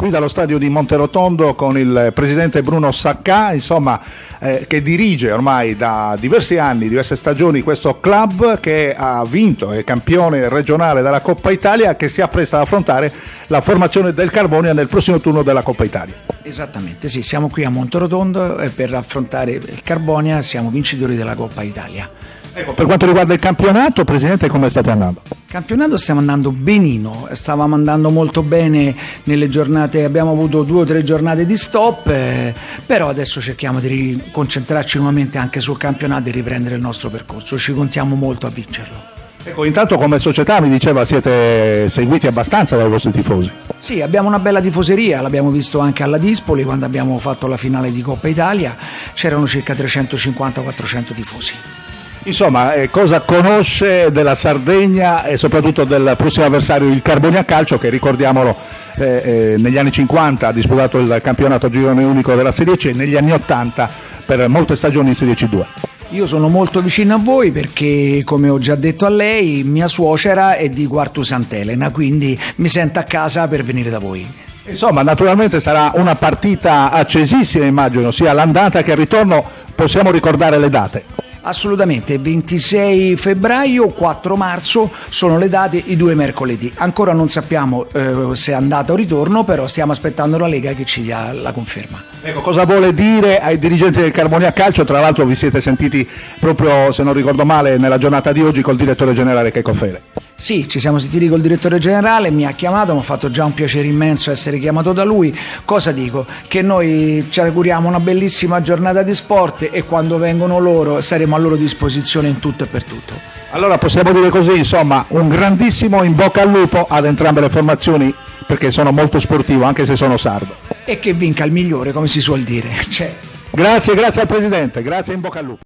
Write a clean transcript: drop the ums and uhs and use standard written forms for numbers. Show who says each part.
Speaker 1: qui dallo stadio di Monterotondo con il presidente Bruno Saccà, insomma, che dirige ormai da diversi anni, diverse stagioni questo club che ha vinto, è campione regionale della Coppa Italia, che si appresta ad affrontare la formazione del Carbonia nel prossimo turno della Coppa Italia.
Speaker 2: Esattamente, sì, siamo qui a Monterotondo per affrontare il Carbonia, siamo vincitori della Coppa Italia.
Speaker 1: Ecco, per quanto riguarda il campionato, Presidente, come state andando?
Speaker 2: Il campionato stiamo andando benino, stavamo andando molto bene nelle giornate, abbiamo avuto 2 o 3 giornate di stop, però adesso cerchiamo di concentrarci nuovamente anche sul campionato e riprendere il nostro percorso, ci contiamo molto a vincerlo.
Speaker 1: Ecco, intanto come società mi diceva siete seguiti abbastanza dai vostri tifosi.
Speaker 2: Sì, abbiamo una bella tifoseria, l'abbiamo visto anche alla Dispoli quando abbiamo fatto la finale di Coppa Italia, c'erano circa 350-400 tifosi.
Speaker 1: Insomma, cosa conosce della Sardegna e soprattutto del prossimo avversario, il Carbonia Calcio, che ricordiamolo negli anni 50 ha disputato il campionato girone unico della Serie C e negli anni 80 per molte stagioni in Serie C2.
Speaker 2: Io sono molto vicino a voi perché, come ho già detto a lei, mia suocera è di Quartu Sant'Elena, quindi mi sento a casa per venire da voi.
Speaker 1: Insomma, naturalmente sarà una partita accesissima, immagino, sia all'andata che al ritorno. Possiamo ricordare le date?
Speaker 2: Assolutamente, 26 febbraio, 4 marzo sono le date, i 2 mercoledì. Ancora non sappiamo se è andata o ritorno, però stiamo aspettando la Lega che ci dia la conferma.
Speaker 1: Ecco, cosa vuole dire ai dirigenti del Carbonia Calcio? Tra l'altro vi siete sentiti proprio, se non ricordo male, nella giornata di oggi col direttore generale Checco Fere.
Speaker 2: Sì, ci siamo sentiti col direttore generale, mi ha chiamato, mi ha fatto già un piacere immenso essere chiamato da lui. Cosa dico? Che noi ci auguriamo una bellissima giornata di sport e quando vengono loro saremo a loro disposizione in tutto e per tutto.
Speaker 1: Allora possiamo dire così, insomma, un grandissimo in bocca al lupo ad entrambe le formazioni, perché sono molto sportivo anche se sono sardo.
Speaker 2: E che vinca il migliore, come si suol dire.
Speaker 1: Grazie al Presidente, grazie, in bocca al lupo.